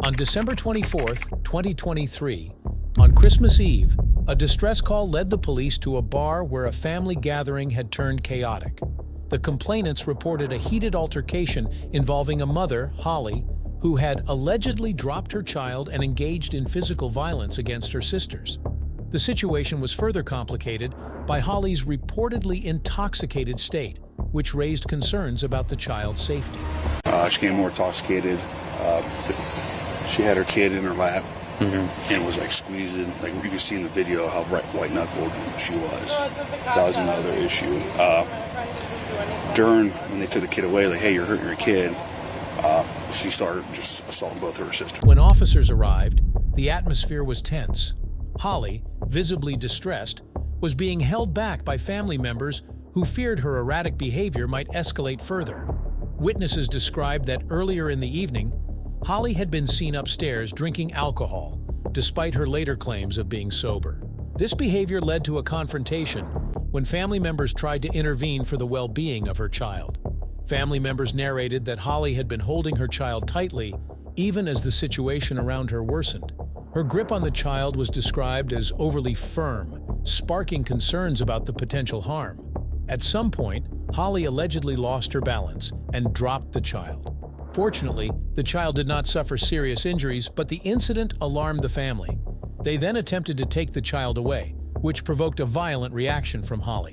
On December 24th, 2023, on Christmas Eve, a distress call led the police to a bar where a family gathering had turned chaotic. The complainants reported a heated altercation involving a mother, Holly, who had allegedly dropped her child and engaged in physical violence against her sisters. The situation was further complicated by Holly's reportedly intoxicated state, which raised concerns about the child's safety. She became more intoxicated. She had her kid in her lap and was like squeezing. Like you can see in the video how white knuckled she was. That was another issue. When they took the kid away, like, hey, you're hurting your kid, she started just assaulting both her sisters. When officers arrived, the atmosphere was tense. Holly, visibly distressed, was being held back by family members who feared her erratic behavior might escalate further. Witnesses described that earlier in the evening, Holly had been seen upstairs drinking alcohol, despite her later claims of being sober. This behavior led to a confrontation when family members tried to intervene for the well-being of her child. Family members narrated that Holly had been holding her child tightly, even as the situation around her worsened. Her grip on the child was described as overly firm, sparking concerns about the potential harm. At some point, Holly allegedly lost her balance and dropped the child. Fortunately, the child did not suffer serious injuries, but the incident alarmed the family. They then attempted to take the child away, which provoked a violent reaction from Holly.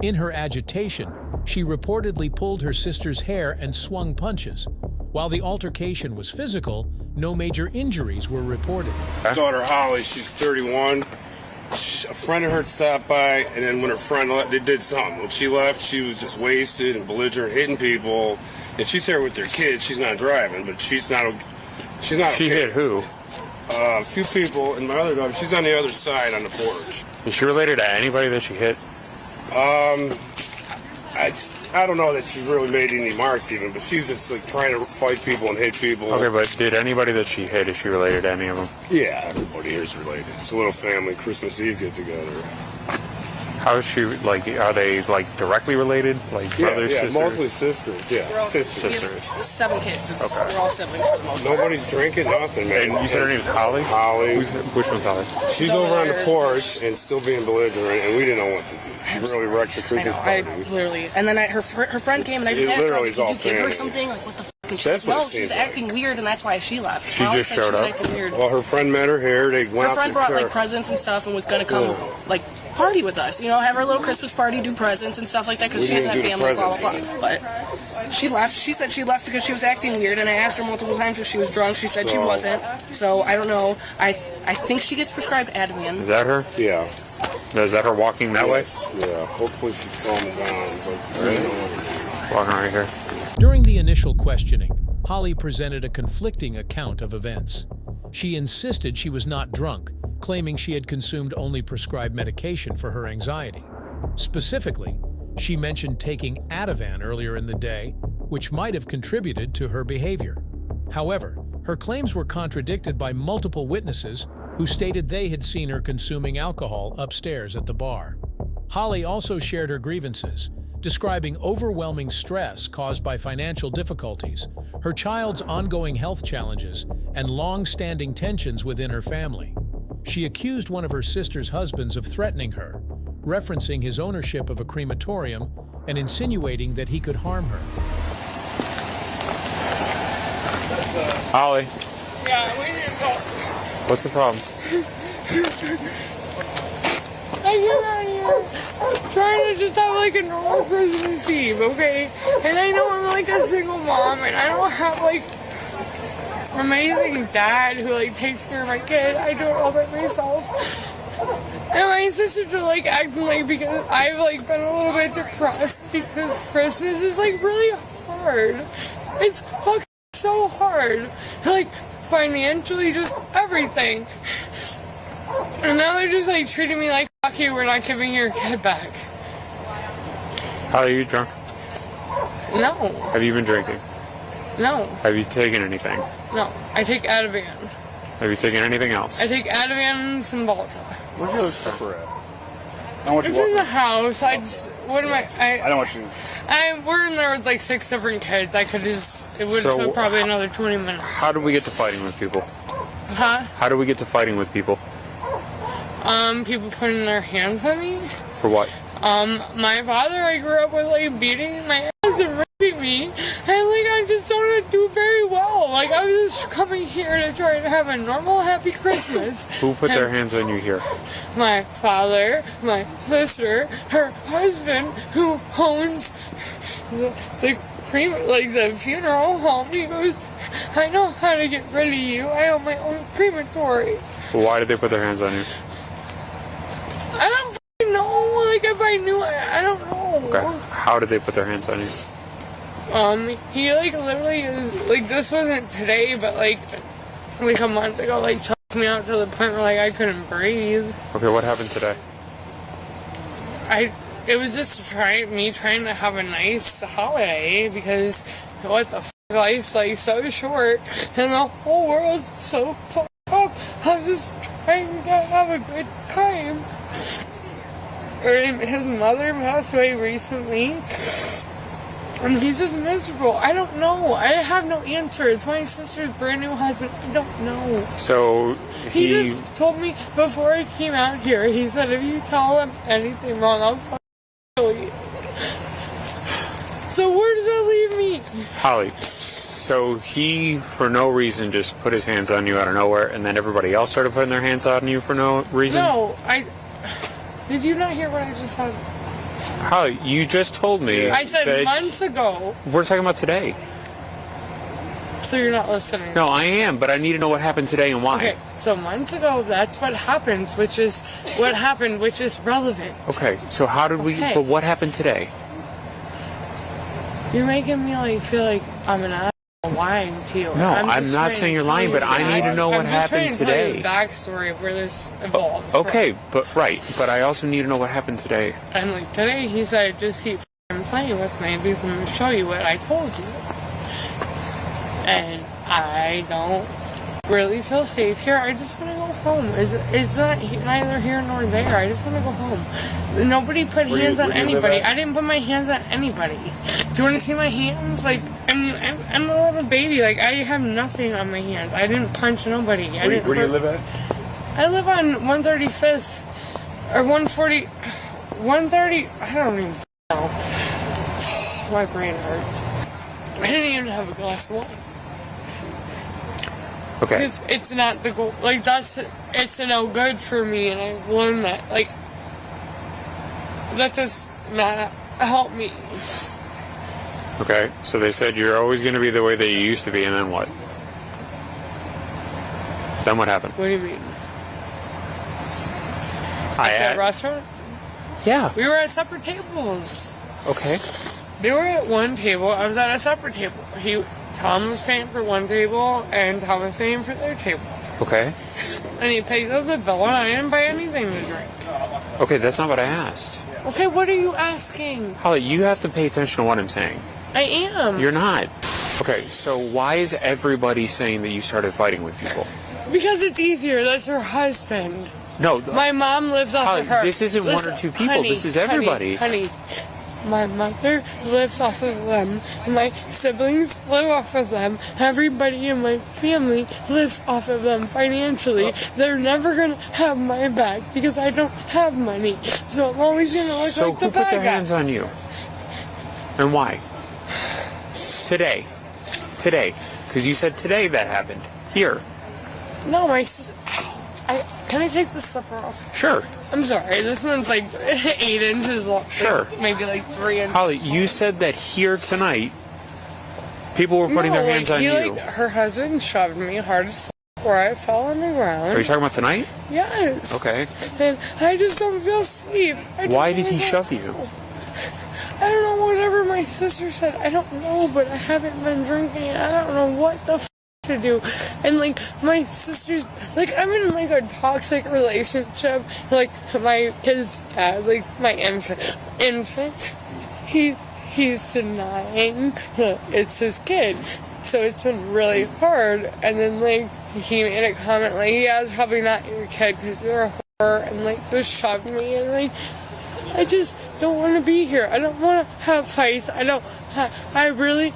In her agitation, she reportedly pulled her sister's hair and swung punches. While the altercation was physical, no major injuries were reported. My daughter Holly, she's 31. A friend of hers stopped by, and then when her friend left, they did something. When she left, she was just wasted and belligerent, hitting people. And she's here with their kids. She's not driving, but she's not okay. She hit who? A few people, and my other daughter, she's on the other side on the porch. Is she related to anybody that she hit? I don't know that she really made any marks even, but she's just like trying to fight people and hit people. Okay, but did anybody that she hit, is she related to any of them? Yeah, everybody here is related. It's a little family Christmas Eve get together. How is she, like, are they, like, directly related? Like, brothers, sisters? Mostly sisters, yeah. We're all Sisters. 7 kids. Okay. We're all siblings for the most part. Nobody's drinking, nothing, man. And you said her name is Holly? Holly. Which one's Holly? She's over on the porch and still being belligerent, and we didn't know what to do. She really wrecked the Christmas party. Literally. And then her friend came, and I just asked her, I was like, did you give her something? Like, what the f***? And she said, no, she was acting weird, and that's why she left. She just showed up? Well, her friend met her here. They went her friend brought, like, presents and stuff and was going to come, like, party with us. You know, have her little Christmas party, do presents and stuff like that, because she doesn't have family, blah, blah, blah. But she left. She said she left because she was acting weird, and I asked her multiple times if she was drunk. She said she wasn't. So, I don't know. I think she gets prescribed Ativan. Is that her? Yeah. Is that her walking that way? Yeah. Hopefully she's calming down. But Walking right here. During the initial questioning, Holly presented a conflicting account of events. She insisted she was not drunk, claiming she had consumed only prescribed medication for her anxiety. Specifically, she mentioned taking Ativan earlier in the day, which might have contributed to her behavior. However, her claims were contradicted by multiple witnesses who stated they had seen her consuming alcohol upstairs at the bar. Holly also shared her grievances, describing overwhelming stress caused by financial difficulties, her child's ongoing health challenges, and long-standing tensions within her family. She accused one of her sister's husbands of threatening her, referencing his ownership of a crematorium and insinuating that he could harm her. Holly. Yeah, we need to talk. What's the problem? I came out here trying to just have like a normal Christmas Eve, okay? And I know I'm like a single mom and I don't have like amazing dad who like takes care of my kid. I do it all by myself. And my sisters are like acting like, because I've like been a little bit depressed because Christmas is like really hard. It's fucking so hard. Like financially, just everything. And now they're just like treating me like, fuck you, we're not giving your kid back. Holly, are you drunk? No. Have you been drinking? No. Have you taken anything? No. I take Ativan. Have you taken anything else? I take Ativan and some Volta. Where's your other pepper at? want you It's in walking. the house. I just, what am I don't want you. we're in there with like 6 different kids. I could just, it would So, took probably another 20 minutes. How do we get to fighting with people? Huh? How do we get to fighting with people? People putting their hands on me. For what? My father, I grew up with like beating my ass and raping me, and like I just don't do very well. Like I was just coming here to try to have a normal, happy Christmas. Who put their hands on you here? My father, my sister, her husband, who owns the funeral home. He goes, I know how to get rid of you. I own my own crematory. Why did they put their hands on you? I don't fucking know. Like if I knew, I don't know. Okay. How did they put their hands on you? He like literally is like, this wasn't today, but like a month ago, like choked me out to the point where like I couldn't breathe. Okay, what happened today? It was just me trying to have a nice holiday, because what the fuck, life's like so short and the whole world's so fucked up. I was just trying to have a good time. His mother passed away recently, and he's just miserable. I don't know. I have no answer. It's my sister's brand new husband. I don't know. So He just told me before I came out here, he said, if you tell him anything wrong, I'll fucking kill you. So where does that leave me? Holly, so he, for no reason, just put his hands on you out of nowhere, and then everybody else started putting their hands on you for no reason? No, did you not hear what I just said? Holly, you just told me. I said that months ago. We're talking about today. So you're not listening. No, I am, but I need to know what happened today and why. Okay, so months ago, that's what happened, which is relevant. Okay, so how did we, Okay. but what happened today? You're making me like feel like I'm an asshole lying to you. No, I'm just not trying saying to you're tell lying, you but I facts. need to know what I'm just happened trying to tell you today. the backstory of where this evolved. Okay, but but I also need to know what happened today. From. And like today, he said, just keep playing with me because I'm going to show you what I told you. And I don't really feel safe here. I just want to go home. It's not neither here nor there. I just want to go home. Nobody put hands on anybody. I didn't put my hands on anybody. Do you want to see my hands? Like, I'm a little baby. Like, I have nothing on my hands. I didn't punch nobody. Where do you live at? I live on 135th or 140. 130. I don't even know. My brain hurts. I didn't even have a glass of wine. Okay. Because it's not the goal. Like, it's a no good for me, and I've learned that. Like, that does not help me. Okay, so they said you're always going to be the way that you used to be, and then what? Then what happened? What do you mean? At the restaurant? Yeah. We were at separate tables. Okay. They were at one table. I was at a separate table. Tom was paying for one table, and Tom was paying for their table. Okay. And he paid up the bill, and I didn't buy anything to drink. Okay, that's not what I asked. Okay, what are you asking? Holly, you have to pay attention to what I'm saying. I am. You're not. Okay, so why is everybody saying that you started fighting with people? Because it's easier. That's her husband. No. My mom lives off Holly, of her. this isn't one or two people. This is everybody. Honey, my mother lives off of them. My siblings live off of them. Everybody in my family lives off of them financially. They're never going to have my back because I don't have money. So I'm always going to look So like the who put bad their guy. hands on you? And why? Today. Today. Because you said today that happened. Here. No, my sister... Can I take the slipper off? Sure. I'm sorry. This one's like 8 inches long. Sure. Like, maybe like 3 inches. Holly, you said that here tonight, people were putting their hands on you. Like, her husband shoved me hard as fuck where I fell on the ground. Are you talking about tonight? Yes. Okay. And I just don't feel safe. Why did he shove you? I don't know, whatever my sister said. I don't know, but I haven't been drinking. I don't know what the to do. And like my sister's like, I'm in like a toxic relationship. Like my kid's dad, like my infant, he's denying that it's his kid. So it's been really hard. And then like he made a comment like, yeah, it's probably not your kid because you're a whore, and like just shoved me, and like I just don't want to be here. I don't want to have fights. I really,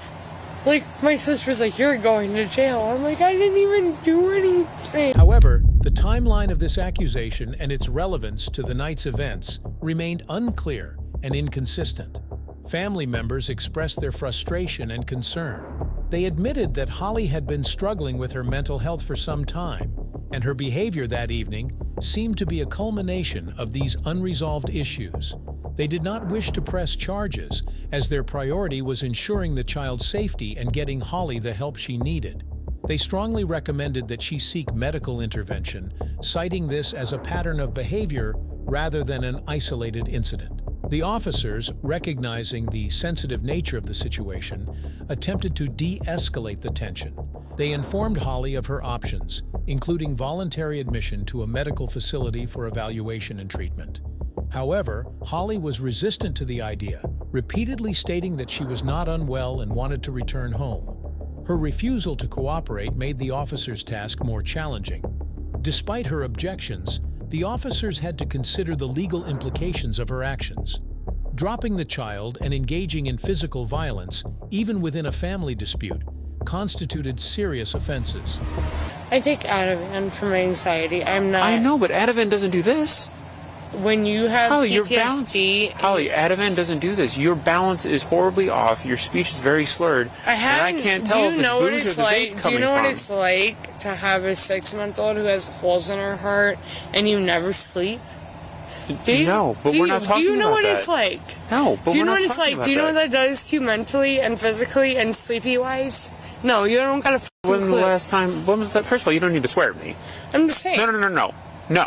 like, my sister's like, you're going to jail. I'm like, I didn't even do anything. However, the timeline of this accusation and its relevance to the night's events remained unclear and inconsistent. Family members expressed their frustration and concern. They admitted that Holly had been struggling with her mental health for some time, and her behavior that evening seemed to be a culmination of these unresolved issues. They did not wish to press charges, as their priority was ensuring the child's safety and getting Holly the help she needed. They strongly recommended that she seek medical intervention, citing this as a pattern of behavior rather than an isolated incident. The officers, recognizing the sensitive nature of the situation, attempted to de-escalate the tension. They informed Holly of her options, including voluntary admission to a medical facility for evaluation and treatment. However, Holly was resistant to the idea, repeatedly stating that she was not unwell and wanted to return home. Her refusal to cooperate made the officers' task more challenging. Despite her objections, the officers had to consider the legal implications of her actions. Dropping the child and engaging in physical violence, even within a family dispute, constituted serious offenses. I take Ativan for my anxiety. I'm not. I know, but Ativan doesn't do this. When you have Holly, PTSD, Holly, Ativan doesn't do this. Your balance is horribly off. Your speech is very slurred. And I can't tell if it's booze or the vape coming from. Do you know what it's like to have a 6-month-old who has holes in her heart and you never sleep? No, but we're not talking about that. Do you know what it's like? No, but do you we're know not what it's talking like? Do you know what that does to you mentally and physically and sleepy-wise? No, you don't got to. When was the last time? When was that? First of all, you don't need to swear at me. I'm just saying. No.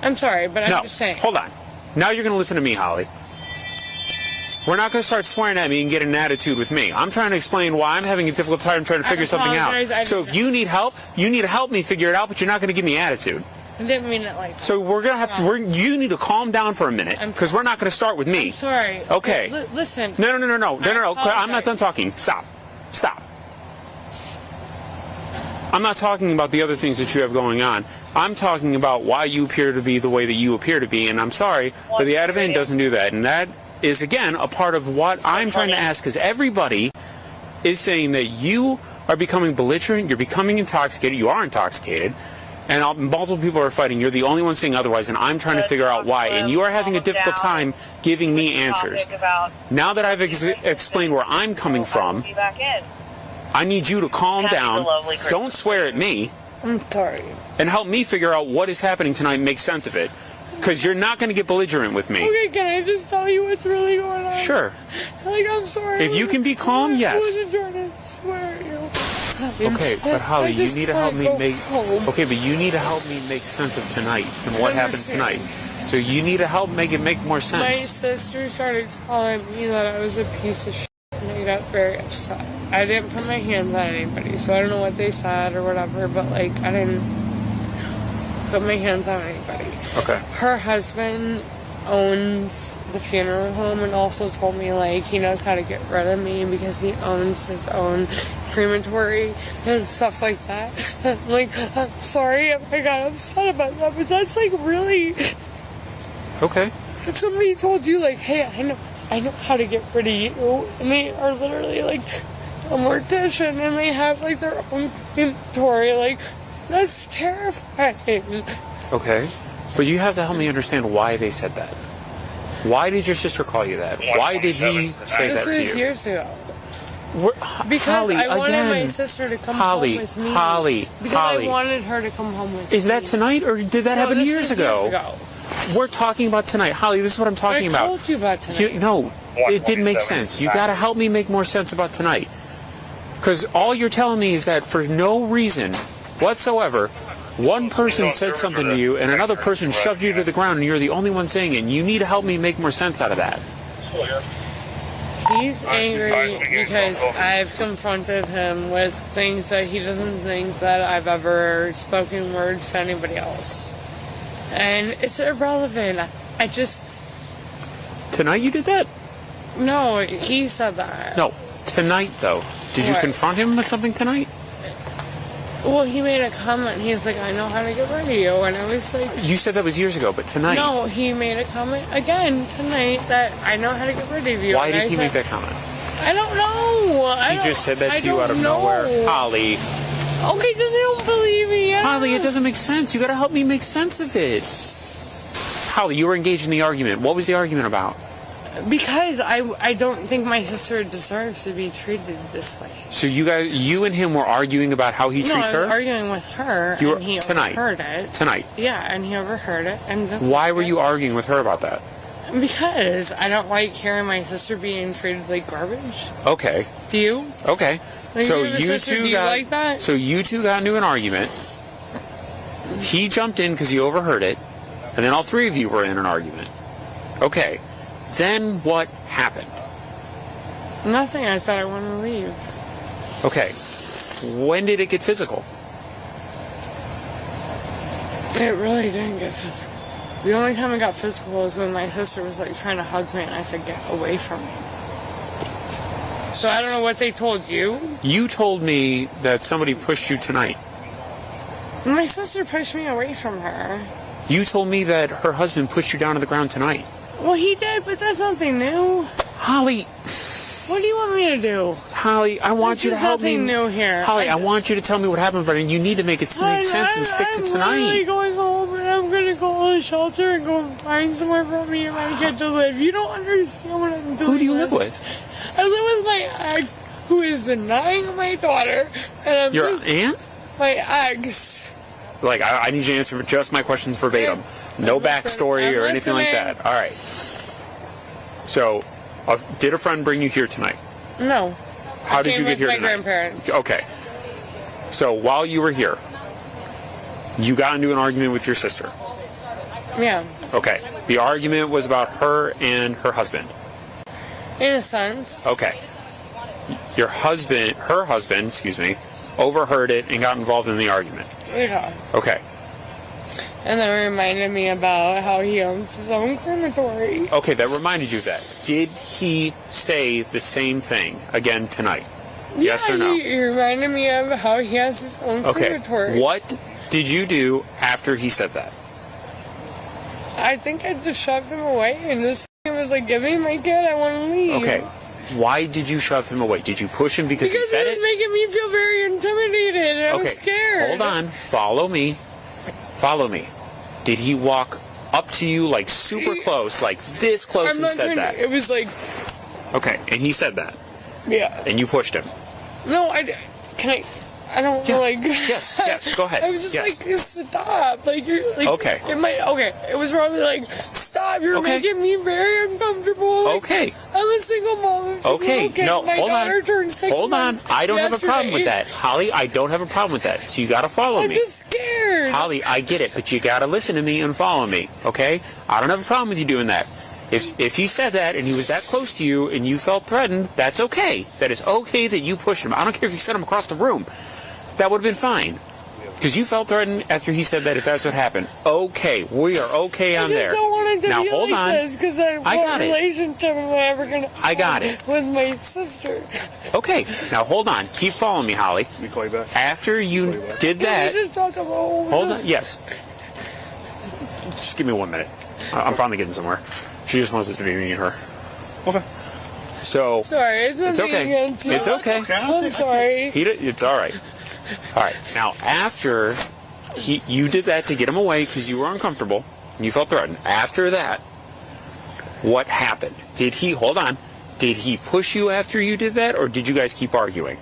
I'm sorry, but I'm just saying. Hold on. Now you're going to listen to me, Holly. We're not going to start swearing at me and get an attitude with me. I'm trying to explain why I'm having a difficult time trying to figure something out. So if you need help, you need to help me figure it out, but you're not going to give me attitude. I didn't mean it like that. So we're going to have to, you need to calm down for a minute, because we're not going to start with me. I'm sorry. Okay. Listen. No. I'm not done talking. Stop. I'm not talking about the other things that you have going on. I'm talking about why you appear to be the way that you appear to be, and I'm sorry, but the Ativan doesn't do that. And that is, again, a part of what I'm trying to ask, because everybody is saying that you are becoming belligerent, you're becoming intoxicated, you are intoxicated, and multiple people are fighting. You're the only one saying otherwise, and I'm trying to figure out why. And you are having a difficult time giving me answers. Now that I've explained where I'm coming from, I need you to calm down. Don't swear at me. I'm sorry. And help me figure out what is happening tonight and make sense of it. Because you're not going to get belligerent with me. Okay, can I just tell you what's really going on? Sure. I'm sorry. If you can be calm, yes. I wasn't trying to swear at you. Okay, but Holly, you need to help me make... Okay, but you need to help me make sense of tonight and what happened tonight. So you need to help make it make more sense. My sister started telling me that I was a piece of shit, and I got very upset. I didn't put my hands on anybody, so I don't know what they said or whatever, but, like, I didn't put my hands on anybody. Okay. Her husband owns the funeral home and also told me, like, he knows how to get rid of me because he owns his own crematory and stuff like that. Like, I'm sorry if I got upset about that, but that's, like, really... Okay. If somebody told you, like, hey, I know how to get rid of you, and they are literally, like, a mortician, and they have, like, their own inventory, like, that's terrifying. Okay. But you have to help me understand why they said that. Why did your sister call you that? Why did he say that to you? This was years ago. Because Holly, I wanted again, my sister to come home with me. Because I wanted her to come home with me. Is that tonight, or did that happen years ago? Years ago. We're talking about tonight. Holly, this is what I'm talking about. I told you about tonight. No, it didn't make sense. You got to help me make more sense about tonight. Because all you're telling me is that for no reason whatsoever, one person said something to you and another person shoved you to the ground and you're the only one saying it. And you need to help me make more sense out of that. He's angry because I've confronted him with things that he doesn't think that I've ever spoken words to anybody else. And it's irrelevant. I just... Tonight you did that? No, he said that. No, tonight though. Did you confront him with something tonight? Well, he made a comment. He was like, I know how to get rid of you. And I was like... You said that was years ago, but tonight... No, he made a comment again tonight that I know how to get rid of you. Why did he make that comment? I don't know. He just said that to you out of nowhere. Holly. Okay, then they don't believe me. Holly, it doesn't make sense. You gotta help me make sense of it. Holly, you were engaged in the argument. What was the argument about? Because I don't think my sister deserves to be treated this way. So you and him were arguing about how he treats her? No, I was arguing with her, You were, and he tonight. overheard it. Tonight? Yeah, and he overheard it. And why were you arguing with her about that? Because I don't like hearing my sister being treated like garbage. Okay. Do you? Okay. Like, So you two got like that? So you two got into an argument. He jumped in because he overheard it, and then all three of you were in an argument. Okay. Then what happened? Nothing. I said I want to leave. Okay. When did it get physical? It really didn't get physical. The only time it got physical was when my sister was like trying to hug me, and I said, "Get away from me." So I don't know what they told you. You told me that somebody pushed you tonight. My sister pushed me away from her. You told me that her husband pushed you down to the ground tonight. Well, he did, but that's nothing new. Holly. What do you want me to do? Holly, I want you to help me. There's nothing new here. Holly, I want you to tell me what happened, but you need to make it make sense and stick to tonight. I'm literally going home, and I'm going to call a shelter and go find somewhere for me and my kid to live. You don't understand what I'm doing. Who do you live with? I live with my ex, who is denying my daughter. And Your aunt? My ex. Like, I need you to answer just my questions verbatim. No backstory or anything like that. All right. So, did a friend bring you here tonight? No. How did you get here my tonight? Grandparents. Okay. So, while you were here, you got into an argument with your sister. Yeah. Okay. The argument was about her and her husband. In a sense. Okay. Her husband, overheard it and got involved in the argument. Yeah. Okay. And then reminded me about how he owns his own crematory. Okay, that reminded you of that. Did he say the same thing again tonight? Yes or no? He reminded me of how he has his own crematory. Okay. What did you do after he said that? I think I just shoved him away and just was like, give me my kid, I want to leave. Okay. Why did you shove him away? Did you push him because he said it? Because he was making me feel very intimidated and I was scared. Hold on. Follow me. Follow me. Did he walk up to you like super close, like this close, and said that? It was like... Okay, and he said that? Yeah. And you pushed him? No, I don't know, like... Yes, go ahead. I was just like, stop. Like, you're like... Okay. It was probably like, stop, you're making me very uncomfortable. Like, okay. I'm a single mom. Okay, no, my hold daughter on. Turned 6 hold on. months I don't have a yesterday. problem with that. Holly, I don't have a problem with that. So you gotta follow me. I'm just scared. Holly, I get it, but you gotta listen to me and follow me, okay? I don't have a problem with you doing that. If he said that and he was that close to you and you felt threatened, that's okay. That is okay that you pushed him. I don't care if you sent him across the room. That would have been fine. Because you felt threatened after he said that, if that's what happened. Okay, we are okay on there. I just don't want it to now, be hold like on. this, because what relationship am I ever going to have with my sister? Okay, now hold on. Keep following me, Holly. Let me call you back. After you did that... Can we just talk about... Hold on, yes. Just give me 1 minute. I'm finally getting somewhere. She just wants it to be me and her. Okay. So... Sorry, it's okay. It's okay. I'm sorry. It's all right. All right. Now, after you did that to get him away because you were uncomfortable and you felt threatened. After that, what happened? Did he push you after you did that, or did you guys keep arguing?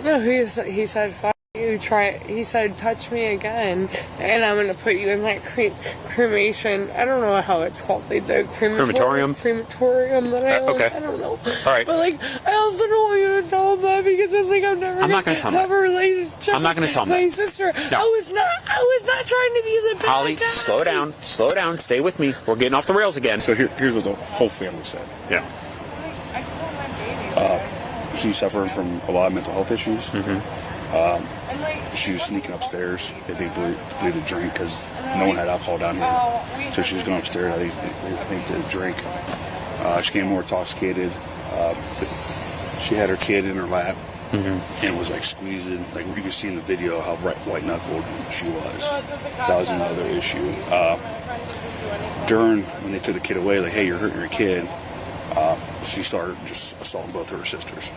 No, he said, "Fuck you, try." He said, "Touch me again, and I'm gonna put you in that cremation." I don't know how it's called. The crematorium. Crematorium that I own. Okay. I don't know. All right. But like, I also don't want you to tell him that because I think I'm never gonna have a relationship. I'm not gonna tell him with my that. sister. No. I was not trying to be the bad Holly, guy. slow down. Stay with me. We're getting off the rails again. So here's what the whole family said. Yeah. She suffered from a lot of mental health issues. Mm-hmm. She was sneaking upstairs. They believed to drink because no one had alcohol down here. So she was going upstairs, I think to drink. She became more intoxicated. She had her kid in her lap and was like squeezing. Like you can see in the video how white knuckled she was. That was another issue. During when they took the kid away, like, hey, you're hurting your kid. She started just assaulting both of her sisters.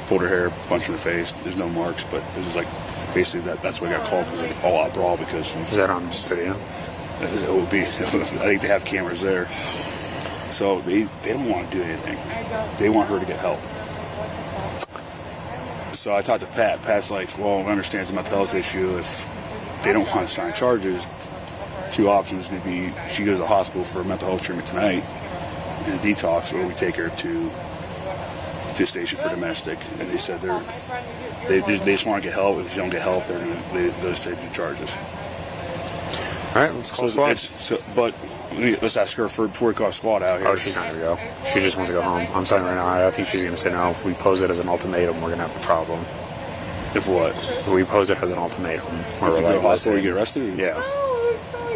Pulled her hair, punched her in the face. There's no marks, but it was like basically that's what I got called. It was like all out brawl because she was. Is that on video? It would be. I think they have cameras there. So they don't want to do anything. They want her to get help. So I talked to Pat. Pat's like, well, I understand it's a mental health issue. If they don't want to sign charges, two options would be she goes to the hospital for mental health treatment tonight and a detox, or we take her to a station for domestic. And they said they just want to get help. If she don't get help, they'll just take the charges. All right, let's call squad. Let's ask her before we call squad out here. Oh, she's not going to go. She just wants to go home. I'm saying right now, I think she's going to say no. If we pose it as an ultimatum, we're going to have a problem. If what? If we pose it as an ultimatum. If you go to the hospital, you get arrested? Yeah.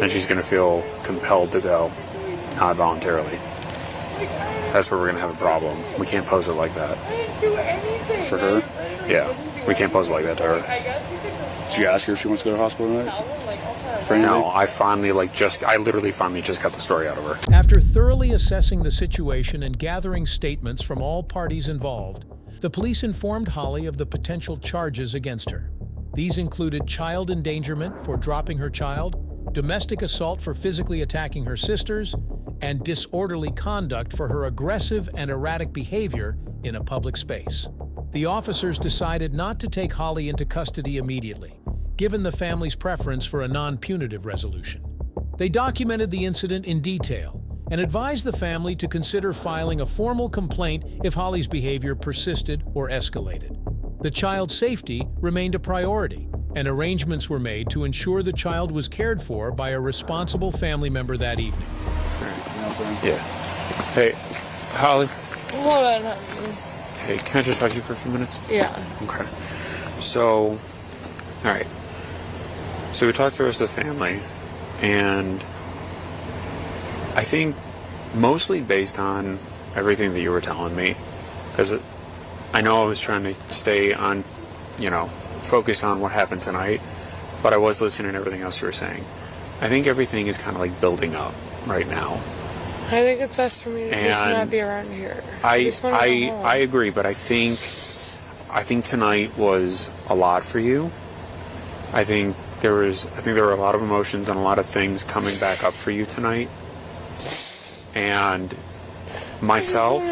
Then she's going to feel compelled to go, not voluntarily. That's where we're going to have a problem. We can't pose it like that. For her? Yeah. We can't pose it like that to her. Did you ask her if she wants to go to the hospital tonight? No, I literally finally just got the story out of her. After thoroughly assessing the situation and gathering statements from all parties involved, the police informed Holly of the potential charges against her. These included child endangerment for dropping her child, domestic assault for physically attacking her sisters, and disorderly conduct for her aggressive and erratic behavior in a public space. The officers decided not to take Holly into custody immediately, given the family's preference for a non-punitive resolution. They documented the incident in detail and advised the family to consider filing a formal complaint if Holly's behavior persisted or escalated. The child's safety remained a priority, and arrangements were made to ensure the child was cared for by a responsible family member that evening. Yeah. Hey, Holly. Hold on, honey. Hey, can I just talk to you for a few minutes? Yeah. Okay. So, all right. So we talked to the rest of the family, and I think mostly based on everything that you were telling me, because I know I was trying to stay on, focused on what happened tonight, but I was listening to everything else you were saying. I think everything is kind of like building up right now. I think it's best for me to just not be around here. I agree, but I think tonight was a lot for you. I think there were a lot of emotions and a lot of things coming back up for you tonight. And myself,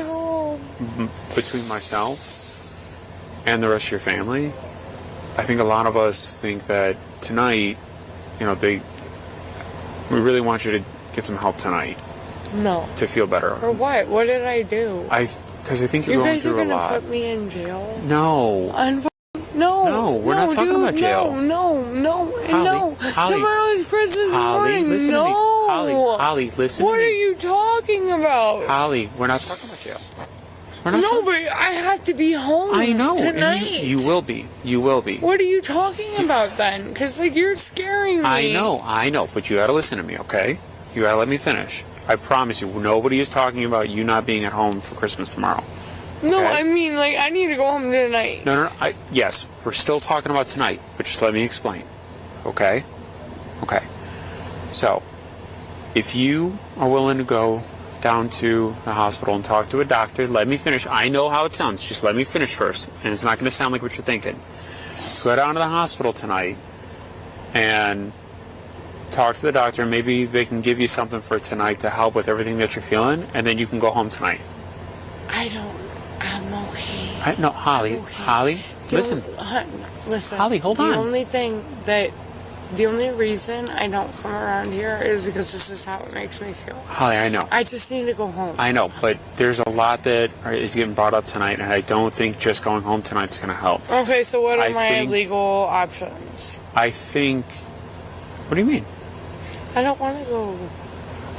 between myself and the rest of your family, I think a lot of us think that tonight, we really want you to get some help tonight. No. To feel better. For what? What did I do? Because I think you're going through a lot. You guys are going to put me in jail? No. No, we're not talking about jail. No. Holly, tomorrow's prison's morning. Listen to me. Holly, listen to me. What are you talking about? Holly, we're not talking about jail. But I have to be home. I know. Tonight. You will be. You will be. What are you talking about then? Because you're scaring me. I know. But you got to listen to me, okay? You got to let me finish. I promise you, nobody is talking about you not being at home for Christmas tomorrow. No, okay? I mean, I need to go home tonight. No. Yes, we're still talking about tonight, but just let me explain. Okay? Okay. So, if you are willing to go down to the hospital and talk to a doctor, let me finish. I know how it sounds. Just let me finish first. And it's not going to sound like what you're thinking. Go down to the hospital tonight and talk to the doctor. Maybe they can give you something for tonight to help with everything that you're feeling, and then you can go home tonight. I'm okay. No, Holly. Okay. Holly, listen. Listen. Holly, hold on. The only reason I don't come around here is because this is how it makes me feel. Holly, I know. I just need to go home. I know, but there's a lot that is getting brought up tonight, and I don't think just going home tonight is going to help. Okay, so what are my legal options? I think... What do you mean? I don't want to go.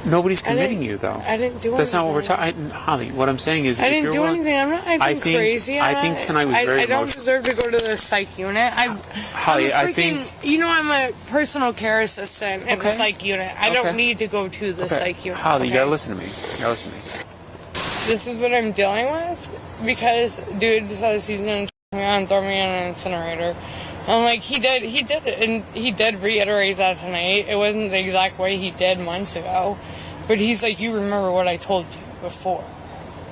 Nobody's committing you, though. I didn't do anything. That's not what we're talking... Holly, what I'm saying is... I didn't do anything. I'm not acting crazy. I think tonight was very emotional. I don't deserve to go to the psych unit. Holly, I think... I'm a personal care assistant in the psych unit. I don't need to go to the psych unit. Holly, you gotta listen to me. This is what I'm dealing with? Because dude says he's going to and throw me in an incinerator. I'm like, he did it, and he did reiterate that tonight. It wasn't the exact way he did months ago, but he's like, you remember what I told you before.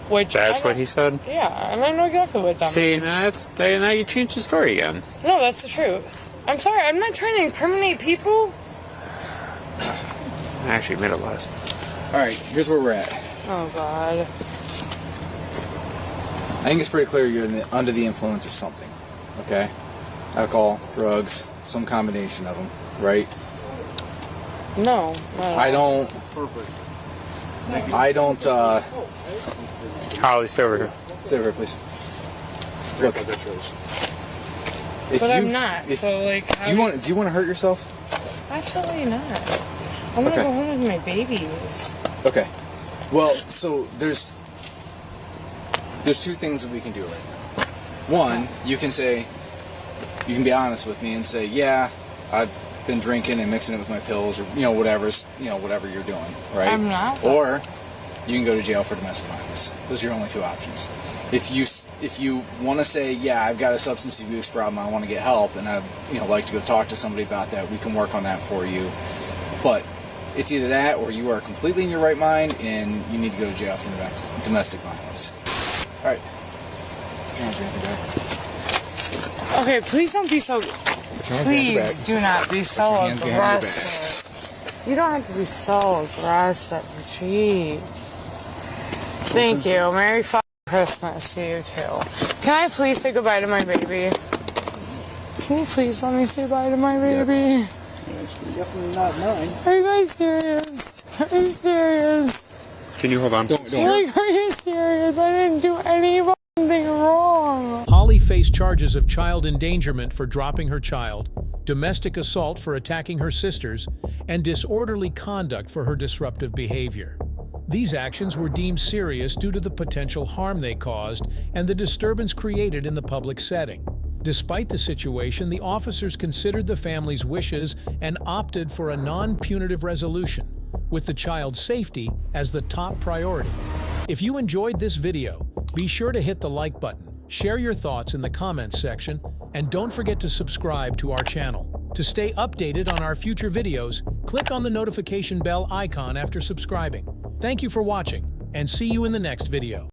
Which That's what he said? Yeah, and I know exactly what that See, means. now you changed the story again. No, that's the truth. I'm sorry, I'm not trying to incriminate people. I actually admit it was. Alright, here's where we're at. Oh, God. I think it's pretty clear you're under the influence of something. Okay? Alcohol, drugs, some combination of them, right? No. I don't, Holly, stay over here. stay over here, please. Look. But I'm not, so like... Do you want to hurt yourself? Absolutely not. I want to go home with my babies. Okay. Well, so there's two things that we can do right now. One, you can be honest with me and say, yeah, I've been drinking and mixing it with my pills, or whatever you're doing, right? I'm not. Or you can go to jail for domestic violence. Those are your only two options. If you want to say, yeah, I've got a substance abuse problem, I want to get help, and I'd like to go talk to somebody about that, we can work on that for you. But it's either that or you are completely in your right mind and you need to go to jail for domestic violence. All right. Okay, please don't be so... Please do not be so aggressive. You don't have to be so aggressive. Jeez. Thank you. Merry Christmas to you, too. Can I please say goodbye to my baby? Can you please let me say bye to my baby? Definitely not mine. Are you guys serious? Are you serious? Can you hold on? Don't. Like, are you serious? I didn't do anything wrong. Holly faced charges of child endangerment for dropping her child, domestic assault for attacking her sisters, and disorderly conduct for her disruptive behavior. These actions were deemed serious due to the potential harm they caused and the disturbance created in the public setting. Despite the situation, the officers considered the family's wishes and opted for a non-punitive resolution, with the child's safety as the top priority. If you enjoyed this video, be sure to hit the like button, share your thoughts in the comments section, and don't forget to subscribe to our channel. To stay updated on our future videos, click on the notification bell icon after subscribing. Thank you for watching, and see you in the next video.